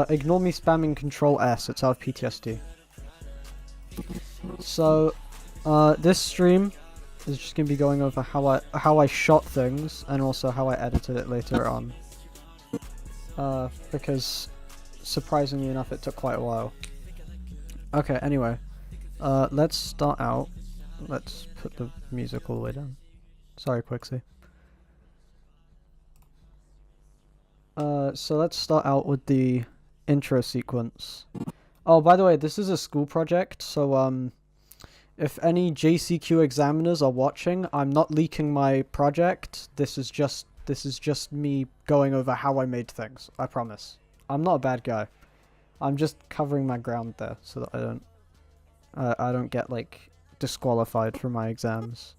ignore me spamming Control S. It's out of PTSD. So, this stream is just gonna be going over how I shot things and also how I edited it later on. Because surprisingly enough, it took quite a while. Okay. Anyway, let's start out. Let's put the music all the way down. Sorry, Quixie. So let's start out with the intro sequence. Oh, by the way, this is a school project, so if any JCQ examiners are watching, I'm not leaking my project. This is just me going over how I made things. I promise. I'm not a bad guy. I'm just covering my ground there so that I don't get like disqualified from my exams.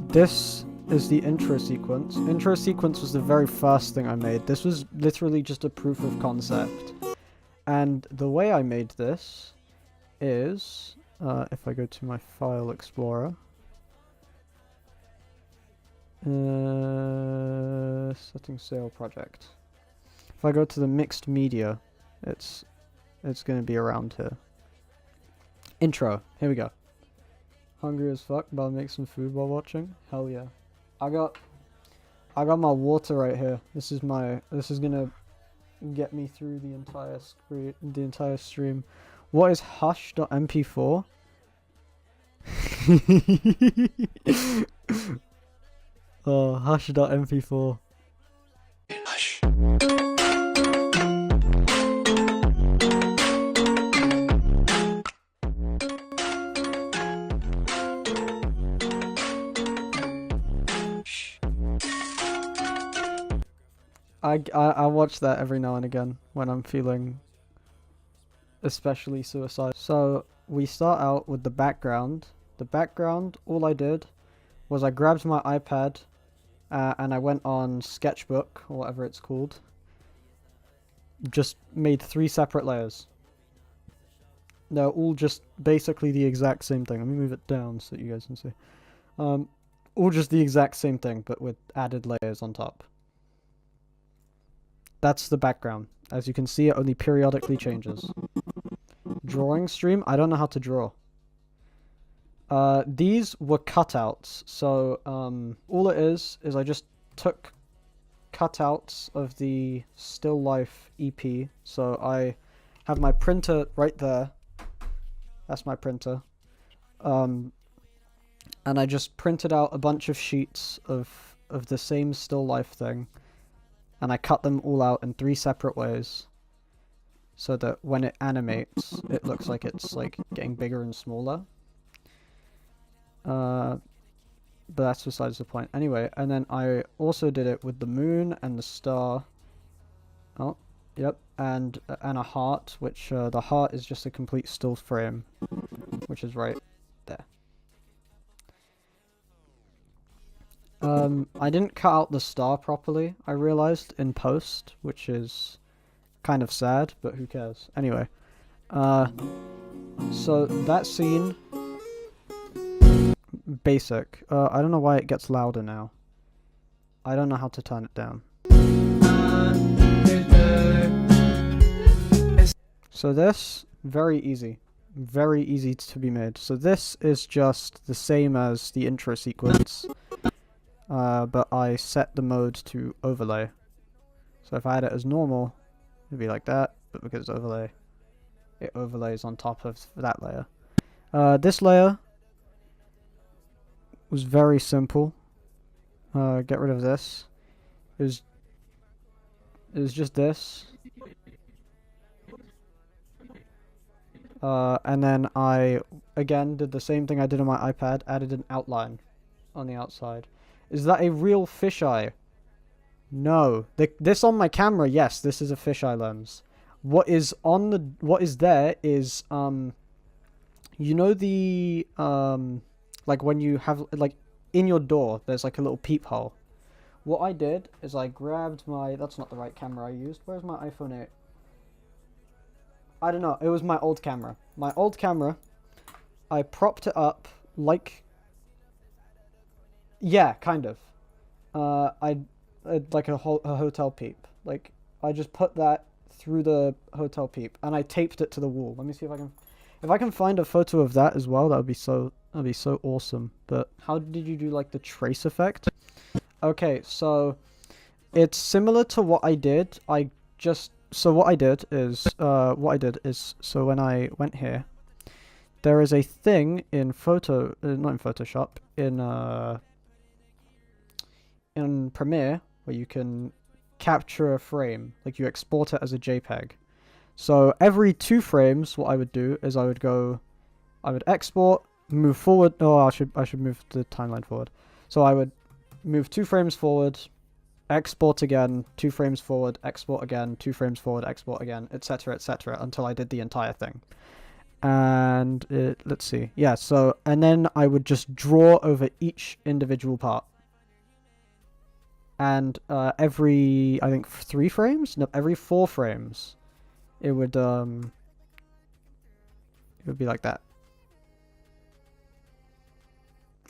This is the intro sequence. Intro sequence was the very first thing I made. This was literally just a proof of concept. And the way I made this is, if I go to my file explorer, setting sail project. If I go to the mixed media, it's going to be around here. Intro. Here we go. Hungry as fuck, about to make some food while watching. Hell yeah. I got my water right here. This is gonna get me through the entire stream. What is hush.mp4? Oh, hush.mp4. Hush. I watch that every now and again when I'm feeling especially suicidal. So we start out with the background. The background, all I did was I grabbed my iPad and I went on Sketchbook, or whatever it's called. Just made 3 separate layers. They're all just basically the exact same thing. Let me move it down so you guys can see. All just the exact same thing, but with added layers on top. That's the background. As you can see, it only periodically changes. Drawing stream, I don't know how to draw. These were cutouts, so all it is I just took cutouts of the still life EP. So I have my printer right there. That's my printer. And I just printed out a bunch of sheets of the same still life thing. And I cut them all out in 3 separate ways, so that when it animates, it looks like it's like getting bigger and smaller. But that's besides the point. Anyway, and then I also did it with the moon and the star. Oh, yep, and a heart, which the heart is just a complete still frame, which is right there. I didn't cut out the star properly, I realized, in post, which is kind of sad, but who cares? Anyway, so that scene, basic. I don't know why it gets louder now. I don't know how to turn it down. So this, very easy to be made. So this is just the same as the intro sequence. But I set the mode to overlay. So if I had it as normal, it'd be like that, but because it's overlay, it overlays on top of that layer. This layer was very simple. Get rid of this. It was just this. And then I, again, did the same thing I did on my iPad, added an outline on the outside. Is that a real fisheye? No. This on my camera, yes, this is a fisheye lens. What is there is, you know the, like when you have, like, in your door, there's like a little peephole. What I did is I grabbed my, that's not the right camera I used. Where's my iPhone 8? I don't know, it was my old camera. My old camera, I propped it up like, yeah, kind of. I like a hotel peep. Like, I just put that through the hotel peep, and I taped it to the wall. Let me see if I can find a photo of that as well. That'd be so awesome. But how did you do like the trace effect? Okay, so it's similar to what I did. What I did is so when I went here, there is a thing in not in Photoshop, in Premiere where you can capture a frame, like you export it as a JPEG. So every 2 frames, what I would do is I would export, move forward. Oh, I should move the timeline forward. So I would move 2 frames forward, export again, 2 frames forward, export again, 2 frames forward, export again, etc., etc., until I did the entire thing. And let's see. Yeah, so, and then I would just draw over each individual part. And every, I think 3 frames? No, every 4 frames, it would be like that.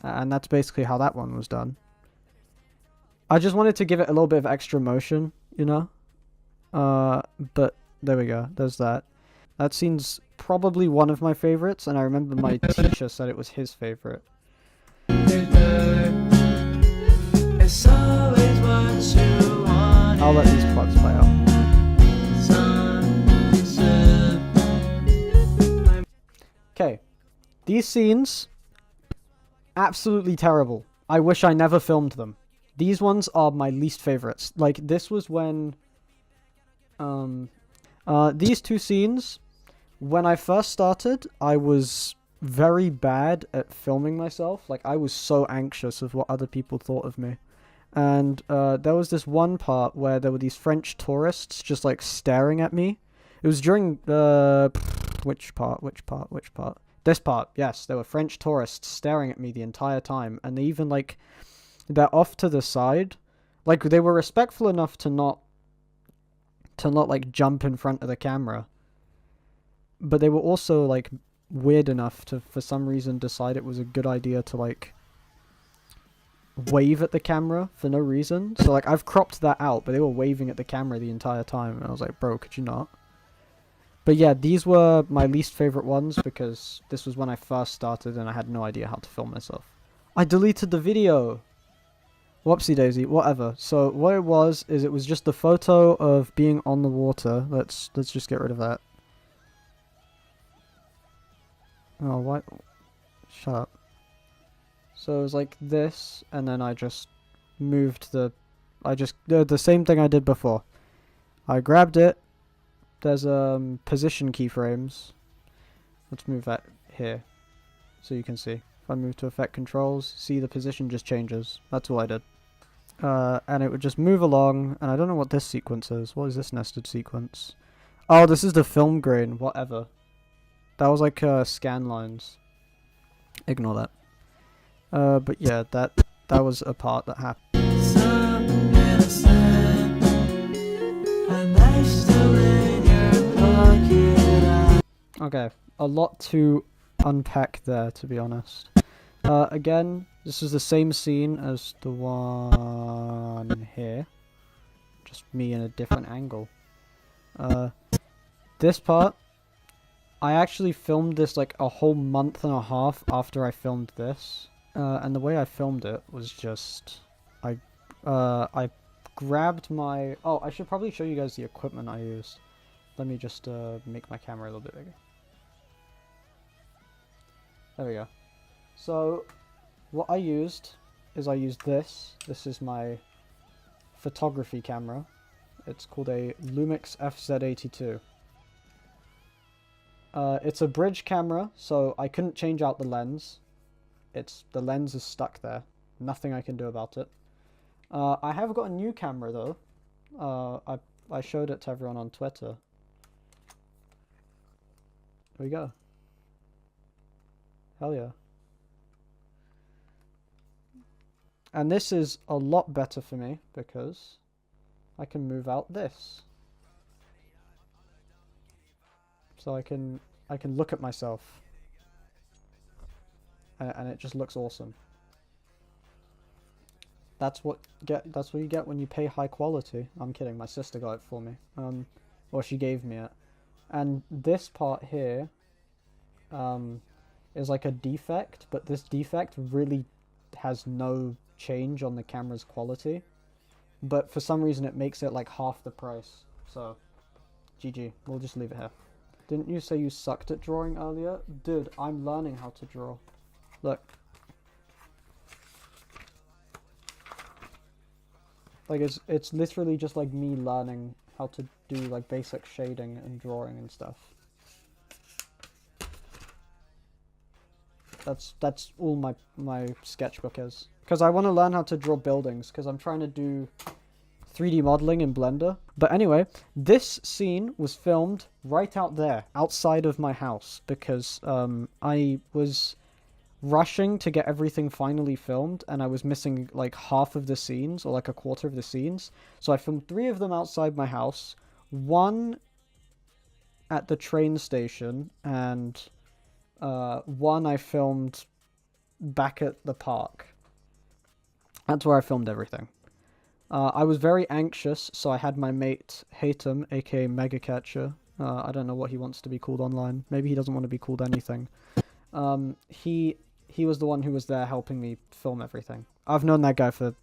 And that's basically how that one was done. I just wanted to give it a little bit of extra motion, you know? But there we go. There's that. That scene's probably one of my favorites, and I remember my teacher said it was his favorite. I'll let these parts play out. Okay. These scenes, absolutely terrible. I wish I never filmed them. These ones are my least favorites. Like, this was when... these 2 scenes, when I first started, I was very bad at filming myself. Like, I was so anxious of what other people thought of me. And there was this one part where there were these French tourists just, like, staring at me. It was during... Which part? This part, yes. There were French tourists staring at me the entire time. And they even, like... They're off to the side. Like, they were respectful enough to not, like, jump in front of the camera. But they were also, like, weird enough to, for some reason, decide it was a good idea to, like, wave at the camera for no reason. So, like, I've cropped that out, but they were waving at the camera the entire time. And I was like, bro, could you not? But yeah, these were my least favorite ones because this was when I first started and I had no idea how to film myself. I deleted the video! Whoopsie daisy, whatever. So what it was is it was just the photo of being on the water. Let's just get rid of that. Oh, what? Shut up. So it was like this, and then I just moved the same thing I did before. I grabbed it. There's position keyframes. Let's move that here, so you can see. If I move to effect controls, see the position just changes. That's all I did. And it would just move along, and I don't know what this sequence is. What is this nested sequence? Oh, this is the film grain, whatever. That was like scan lines. Ignore that. But yeah, that was a part that happened. Okay, a lot to unpack there, to be honest. Again, this is the same scene as the one here. Just me in a different angle. This part, I actually filmed this like a whole month and a half after I filmed this. And the way I filmed it was just... I grabbed my... Oh, I should probably show you guys the equipment I used. Let me just make my camera a little bit bigger. There we go. So, what I used is I used this. This is my photography camera. It's called a Lumix FZ82. It's a bridge camera, so I couldn't change out the lens. The lens is stuck there. Nothing I can do about it. I have got a new camera though. I showed it to everyone on Twitter. There we go. Hell yeah. And this is a lot better for me because I can move out this. So I can look at myself. And it just looks awesome. That's what you get when you pay high quality. I'm kidding, my sister got it for me. or she gave me it. And this part here is like a defect, but this defect really has no change on the camera's quality. But for some reason it makes it like half the price. So, GG. We'll just leave it here. Didn't you say you sucked at drawing earlier? Dude, I'm learning how to draw. Look. Like, it's literally just like me learning how to do like basic shading and drawing and stuff. That's all my sketchbook is. Because I want to learn how to draw buildings, because I'm trying to do 3D modeling in Blender. But anyway, this scene was filmed right out there, outside of my house, because I was rushing to get everything finally filmed, and I was missing like half of the scenes, or like a quarter of the scenes. So I filmed 3 of them outside my house, 1 at the train station, and 1 I filmed back at the park. That's where I filmed everything. I was very anxious, so I had my mate Hatem, aka Mega Catcher. I don't know what he wants to be called online. Maybe he doesn't want to be called anything. He was the one who was there helping me film everything. I've known that guy for...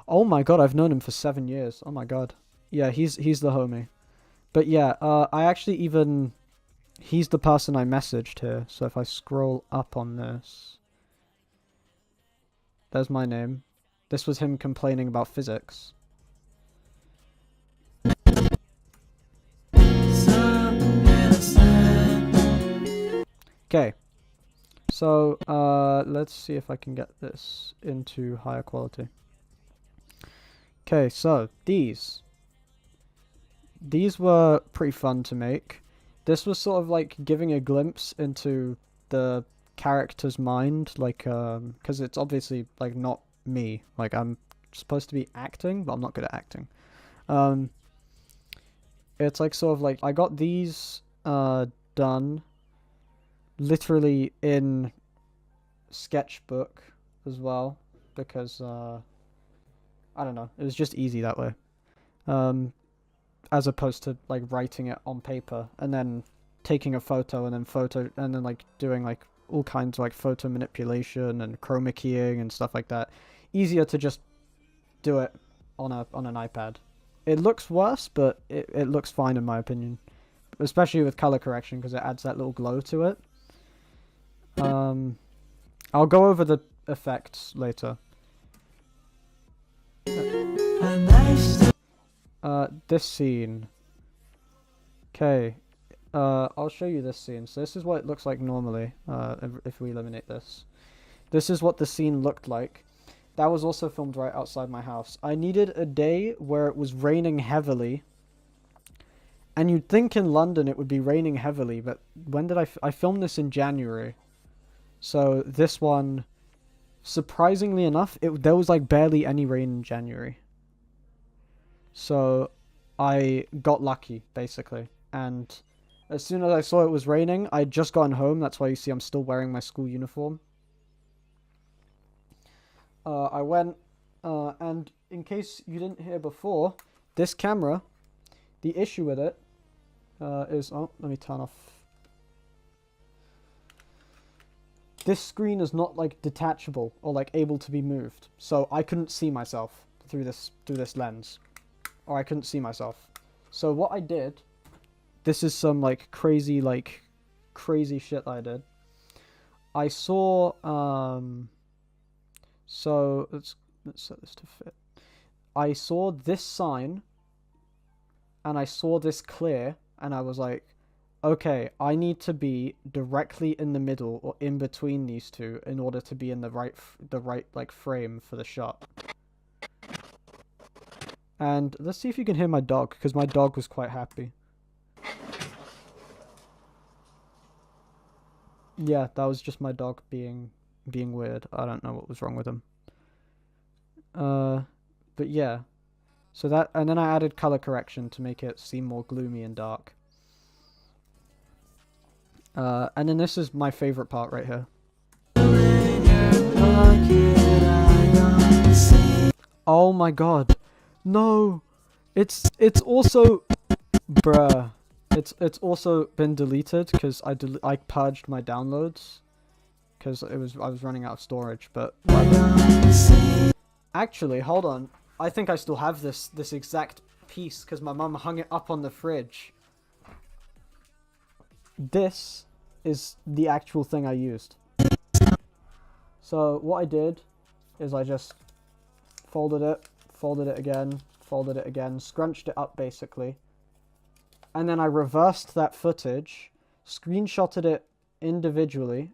Oh my god, I've known him for 7 years. Oh my god. Yeah, he's the homie. But yeah, I actually even... He's the person I messaged here, so if I scroll up on this... There's my name. This was him complaining about physics. Okay. So, let's see if I can get this into higher quality. Okay, so, these were pretty fun to make. This was sort of like giving a glimpse into the character's mind, like, because it's obviously, like, not me. Like, I'm supposed to be acting, but I'm not good at acting. It's like, sort of like, I got these, done literally in Sketchbook as well, because, I don't know, it was just easy that way. As opposed to, like, writing it on paper, and then taking a photo, and then like, doing, like, all kinds of, like, photo manipulation and chroma keying and stuff like that. Easier to just do it on an iPad. It looks worse, but it looks fine in my opinion. Especially with color correction, because it adds that little glow to it. I'll go over the effects later. This scene. Okay. I'll show you this scene. So this is what it looks like normally, if we eliminate this. This is what the scene looked like. That was also filmed right outside my house. I needed a day where it was raining heavily. And you'd think in London it would be raining heavily, but when did I filmed this in January. So this one, surprisingly enough, there was like barely any rain in January. So I got lucky, basically. And as soon as I saw it was raining, I'd just gotten home. That's why you see I'm still wearing my school uniform. I went, and in case you didn't hear before, this camera, the issue with it is... Oh, let me turn off. This screen is not, like, detachable or, like, able to be moved. So I couldn't see myself through this lens. Or I couldn't see myself. So what I did... This is some, like, crazy shit I did. I saw, so, let's set this to fit. I saw this sign, and I saw this clear, and I was like, okay, I need to be directly in the middle, or in between these two, in order to be in the right, like, frame for the shot. And let's see if you can hear my dog, because my dog was quite happy. Yeah, that was just my dog being weird. I don't know what was wrong with him. But yeah. So that, and then I added color correction to make it seem more gloomy and dark. And then this is my favorite part right here. Oh my god. No! It's also Bruh. It's also been deleted because I purged my downloads because I was running out of storage. But actually, hold on. I think I still have this exact piece because my mum hung it up on the fridge. This is the actual thing I used. So what I did is I just folded it again, scrunched it up basically. And then I reversed that footage, screenshotted it individually,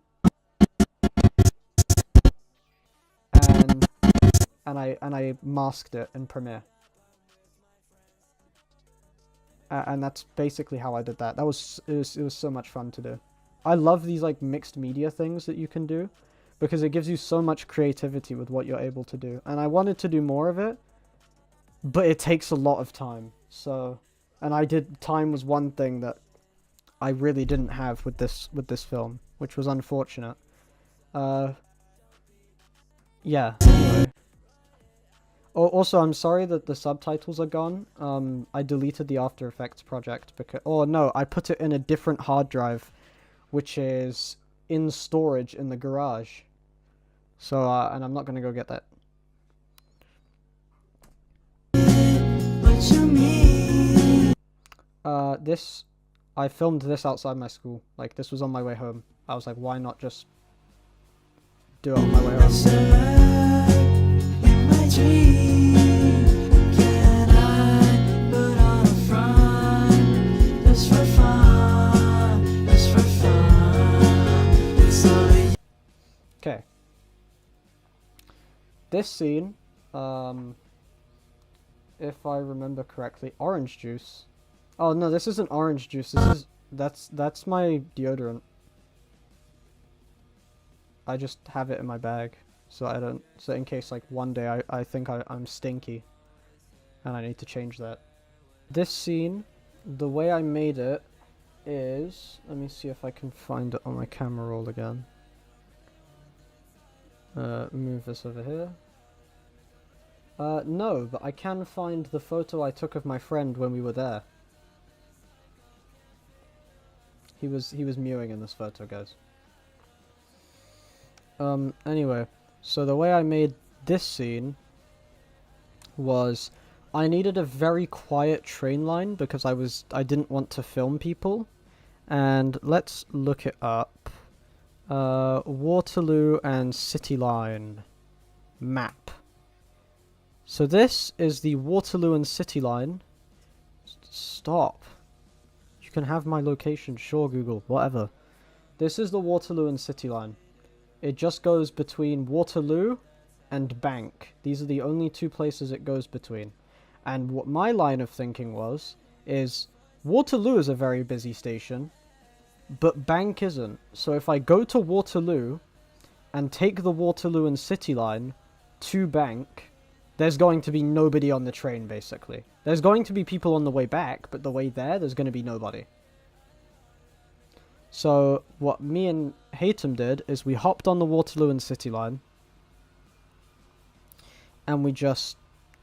and I masked it in Premiere. And that's basically how I did that. It was so much fun to do. I love these like mixed media things that you can do because it gives you so much creativity with what you're able to do. And I wanted to do more of it, but it takes a lot of time. So, and time was one thing that I really didn't have with this film, which was unfortunate. Yeah. Anyway. Oh, also, I'm sorry that the subtitles are gone. I deleted the After Effects project because... Oh, no, I put it in a different hard drive, which is in storage in the garage. So, and I'm not going to go get that. I filmed this outside my school. Like, this was on my way home. I was like, why not just do it on my way home? Okay. This scene, if I remember correctly, orange juice. Oh no, this isn't orange juice. That's my deodorant. I just have it in my bag, so in case like one day I think I'm stinky, and I need to change that. This scene, the way I made it is, let me see if I can find it on my camera roll again. Move this over here. No, but I can find the photo I took of my friend when we were there. He was mewing in this photo, guys. Anyway, so the way I made this scene was I needed a very quiet train line because I didn't want to film people. And let's look it up. Waterloo and City Line map. So this is the Waterloo and City Line. Stop. You can have my location, sure, Google, whatever. This is the Waterloo and City Line. It just goes between Waterloo and Bank. These are the only two places it goes between. And what my line of thinking is Waterloo is a very busy station, but Bank isn't. So if I go to Waterloo and take the Waterloo and City Line to Bank, there's going to be nobody on the train, basically. There's going to be people on the way back, but the way there's going to be nobody. So what me and Haytham did is we hopped on the Waterloo and City Line, and we just,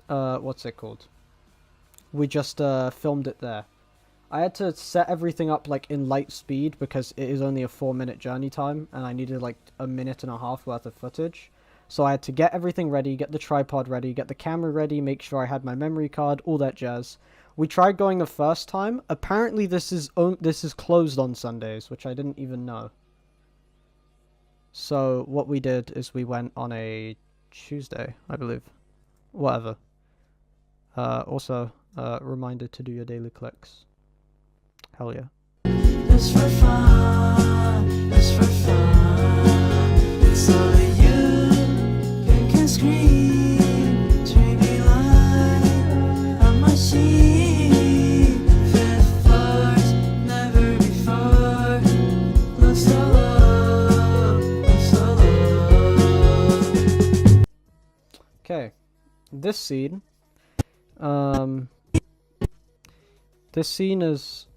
what's it called? We just filmed it there. I had to set everything up like in light speed because it is only a 4-minute journey time, and I needed like a minute and a half worth of footage. So I had to get everything ready, get the tripod ready, get the camera ready, make sure I had my memory card, all that jazz. We tried going the first time. Apparently this is closed on Sundays, which I didn't even know. So what we did is we went on a Tuesday, I believe. Whatever. Also, reminder to do your daily clicks. Hell yeah. It's for fun, it's for fun. So you can scream, treat me like a machine. Fifth floors, never before. Look so low, look so low. Okay, this scene. This scene is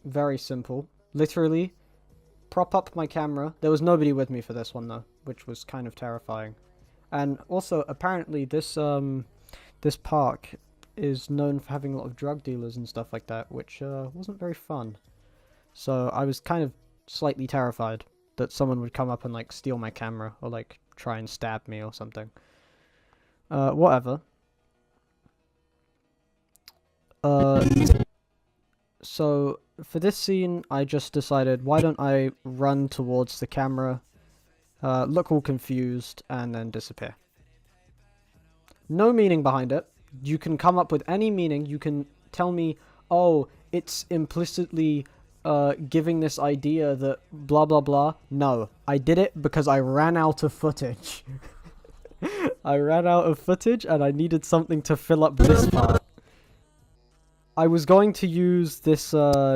very simple. Literally, prop up my camera. There was nobody with me for this one though, which was kind of terrifying. And also, apparently, this park is known for having a lot of drug dealers and stuff like that, which wasn't very fun. So I was kind of slightly terrified that someone would come up and like steal my camera or like try and stab me or something. Whatever. So for this scene, I just decided, why don't I run towards the camera, look all confused, and then disappear. No meaning behind it. You can come up with any meaning. You can tell me, oh, it's implicitly giving this idea that blah blah blah. No, I did it because I ran out of footage. I ran out of footage and I needed something to fill up this part. I was going to use this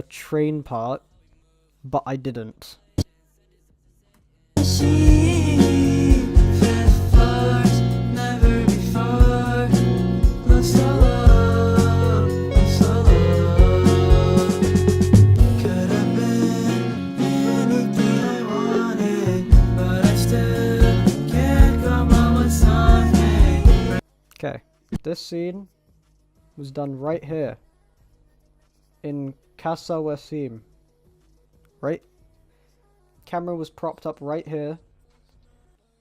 train part, but I didn't. Okay, this scene was done right here in Casa Wasim. Right? Camera was propped up right here.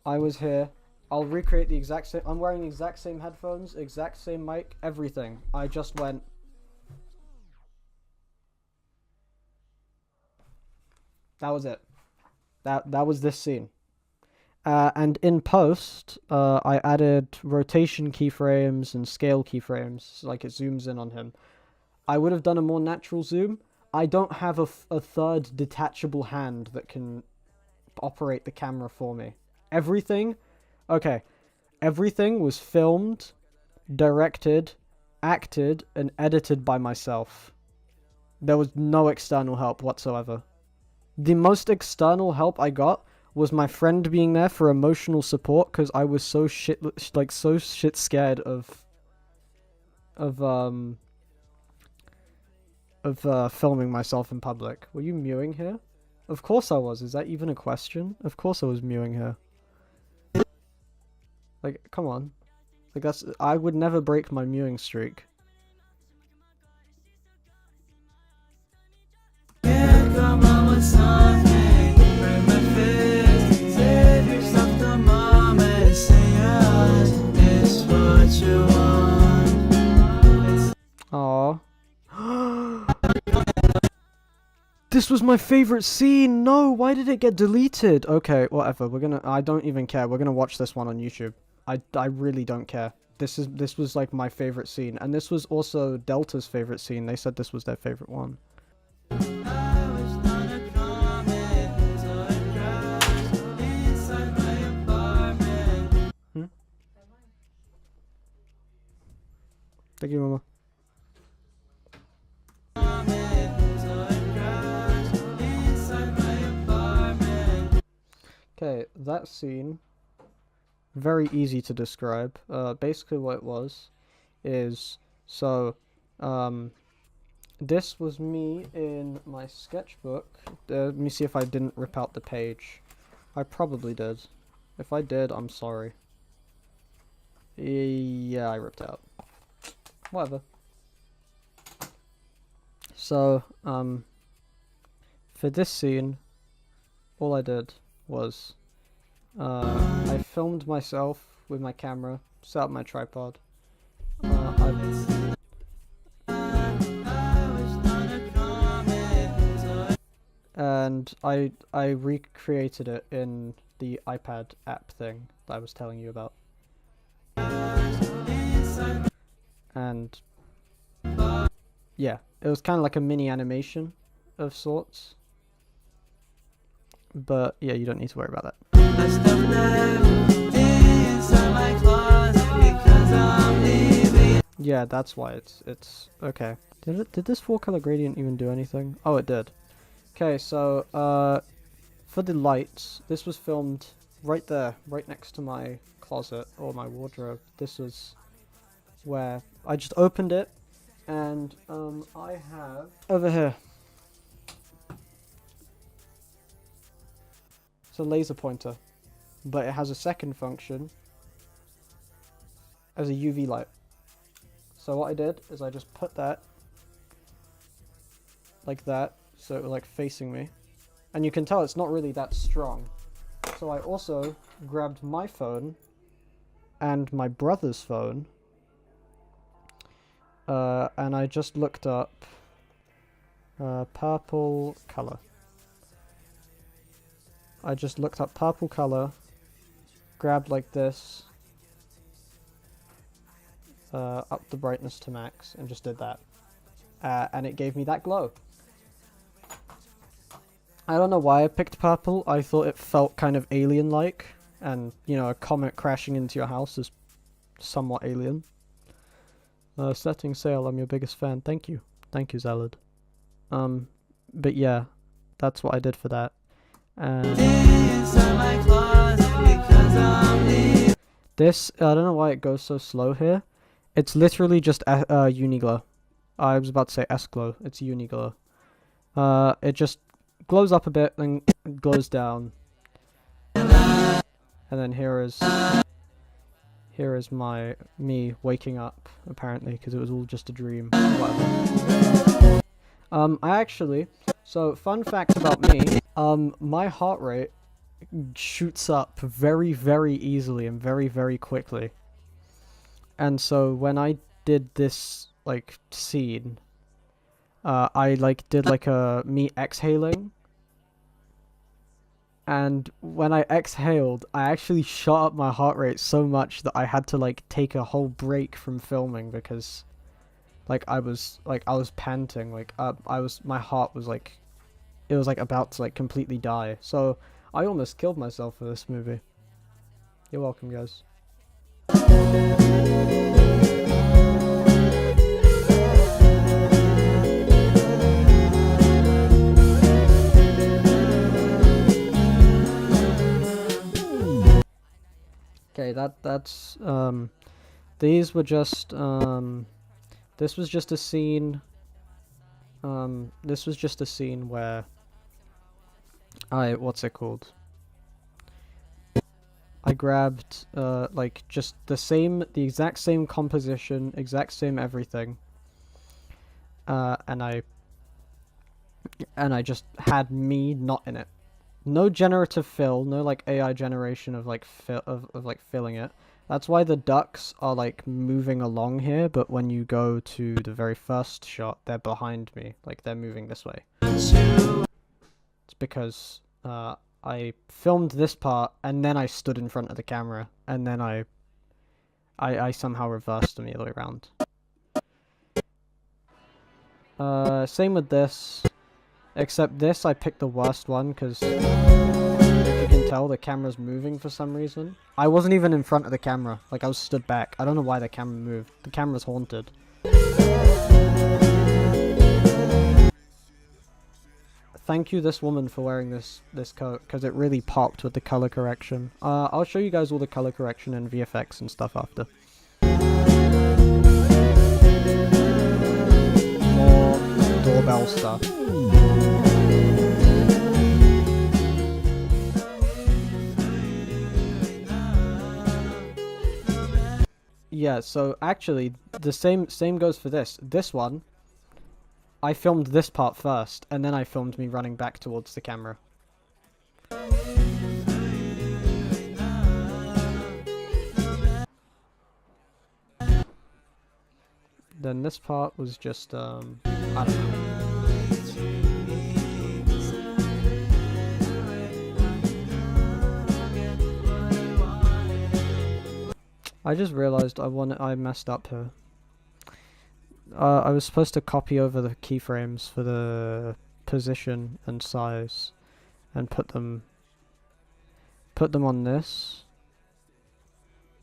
I was here. I'll recreate the exact same. I'm wearing the exact same headphones, exact same mic, everything. I just went. That was it. That was this scene. And in post, I added rotation keyframes and scale keyframes, so like it zooms in on him. I would have done a more natural zoom. I don't have a third detachable hand that can operate the camera for me. Everything was filmed, directed, acted, and edited by myself. There was no external help whatsoever. The most external help I got was my friend being there for emotional support, because I was so shit scared of filming myself in public. Were you mewing here? Of course I was. Is that even a question? Of course I was mewing here. Like, come on. Like, I would never break my mewing streak. Aww. This was my favorite scene! No, why did it get deleted? Okay, whatever, I don't even care, we're gonna watch this one on YouTube. I really don't care. This was like my favorite scene, and this was also Delta's favorite scene. They said this was their favorite one. Thank you, Mama. Okay, that scene, very easy to describe. Basically what it was is, so, this was me in my sketchbook. Let me see if I didn't rip out the page. I probably did. If I did, I'm sorry. Yeah, I ripped out. Whatever. So, for this scene, all I did was, I filmed myself with my camera, set up my tripod. And I recreated it in the iPad app thing that I was telling you about. And yeah, it was kind of like a mini animation of sorts. But yeah, you don't need to worry about that. Yeah, that's why it's okay. Did this 4-color gradient even do anything? Oh, it did. Okay, so for the lights, this was filmed right there, right next to my closet or my wardrobe. This was where I just opened it, and I have over here. It's a laser pointer, but it has a second function as a UV light. So what I did is I just put that like that, so it was like facing me. And you can tell it's not really that strong. So I also grabbed my phone and my brother's phone, and I just looked up purple color. I just looked up purple color, grabbed like this, up the brightness to max, and just did that. And it gave me that glow. I don't know why I picked purple. I thought it felt kind of alien-like, and, you know, a comet crashing into your house is somewhat alien. Setting sail, I'm your biggest fan. Thank you. Thank you, Zalad. But yeah, that's what I did for that. And this, I don't know why it goes so slow here. It's literally just Uniglow. I was about to say S-Glow. It's Uniglow. It just glows up a bit, then glows down. And then here is me waking up, apparently, because it was all just a dream. Whatever. So fun fact about me, my heart rate shoots up very, very easily and very, very quickly. And so when I did this, like, scene, I, like, did, like, me exhaling. And when I exhaled, I actually shot up my heart rate so much that I had to, like, take a whole break from filming because, like, I was panting, like, my heart was, like, it was, like, about to, like, completely die. So, I almost killed myself for this movie. You're welcome, guys. Okay, that's these were just this was just a scene where what's it called? I grabbed like just the exact same composition, exact same everything. And I just had me not in it. No generative fill, no like AI generation of like filling it. That's why the ducks are like moving along here, but when you go to the very first shot, they're behind me, like they're moving this way. It's because I filmed this part and then I stood in front of the camera and then I somehow reversed them the other way around. Same with this. Except this, I picked the worst one, because if you can tell, the camera's moving for some reason. I wasn't even in front of the camera, like I was stood back. I don't know why the camera moved. The camera's haunted. Thank you, this woman, for wearing this coat, because it really popped with the color correction. I'll show you guys all the color correction and VFX and stuff after. More doorbell stuff. Yeah, so actually, the same goes for this. This one, I filmed this part first, and then I filmed me running back towards the camera. Then this part was just, I don't know. I just realized I messed up here. I was supposed to copy over the keyframes for the position and size and put them on this,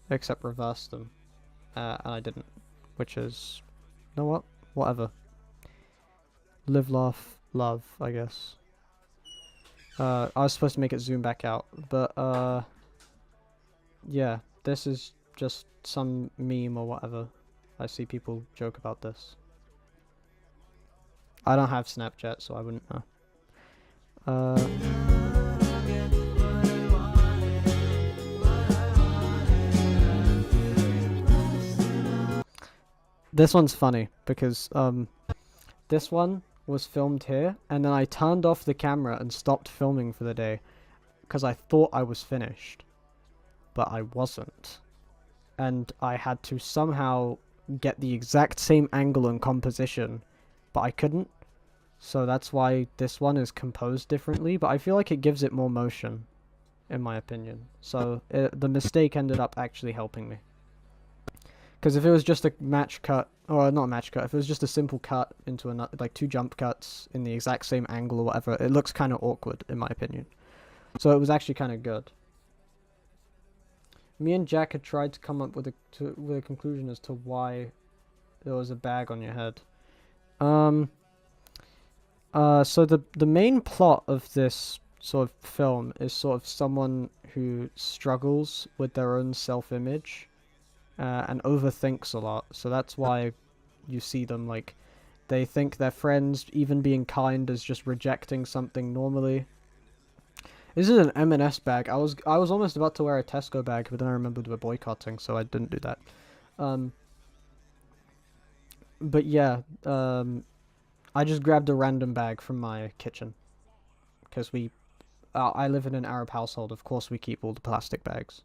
except reverse them, and I didn't, which is, you know what, whatever. Live, laugh, love, I guess. I was supposed to make it zoom back out, but yeah, this is just some meme or whatever. I see people joke about this. I don't have Snapchat, so I wouldn't know. this one's funny because this one was filmed here, and then I turned off the camera and stopped filming for the day because I thought I was finished, but I wasn't, and I had to somehow get the exact same angle and composition, but I couldn't. So that's why this one is composed differently, but I feel like it gives it more motion, in my opinion. So the mistake ended up actually helping me. Because if it was just a match cut, or not a match cut, if it was just a simple cut into another, like 2 jump cuts in the exact same angle or whatever, it looks kind of awkward, in my opinion. So it was actually kind of good. Me and Jack had tried to come up with a conclusion as to why there was a bag on your head. So the main plot of this sort of film is sort of someone who struggles with their own self-image, and overthinks a lot. So that's why you see them, like, they think their friends even being kind is just rejecting something normally. This is an M&S bag. I was almost about to wear a Tesco bag, but then I remembered we're boycotting, so I didn't do that. But yeah, I just grabbed a random bag from my kitchen, because I live in an Arab household. Of course we keep all the plastic bags.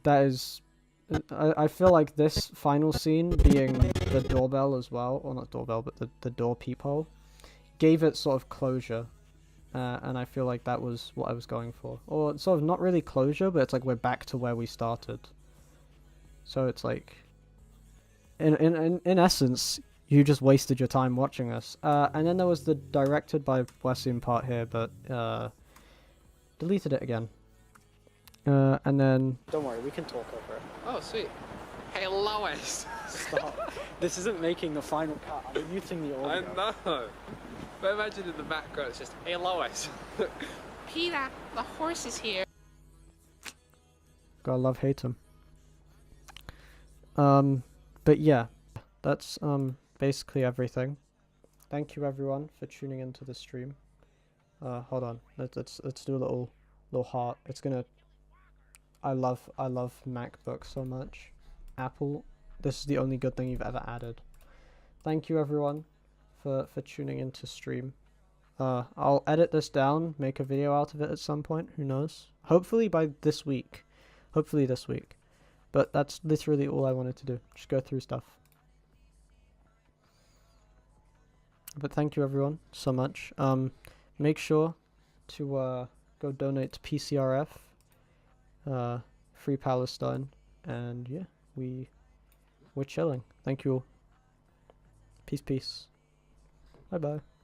That is, I feel like this final scene being the doorbell as well, or not doorbell, but the door peephole, gave it sort of closure, and I feel like that was what I was going for. Or sort of not really closure, but it's like we're back to where we started. So it's like, in essence, you just wasted your time watching us. And then there was the directed by Wasim part here, but deleted it again. And then... Don't worry, we can talk over it. Oh, sweet. Hey, Lois! Stop. This isn't making the final cut. I'm muting the audio. I know. But imagine in the background it's just, hey, Lois! Peter, the horse is here. Gotta love hate him. But yeah, that's basically everything. Thank you everyone for tuning into the stream. Hold on. Let's do a little heart. It's gonna... I love MacBook so much. Apple, this is the only good thing you've ever added. Thank you everyone for tuning into stream. I'll edit this down, make a video out of it at some point, who knows. Hopefully by this week. Hopefully this week. But that's literally all I wanted to do. Just go through stuff. But thank you everyone so much. Make sure to go donate to PCRF. Free Palestine, and yeah, we're chilling. Thank you all. Peace. Bye bye.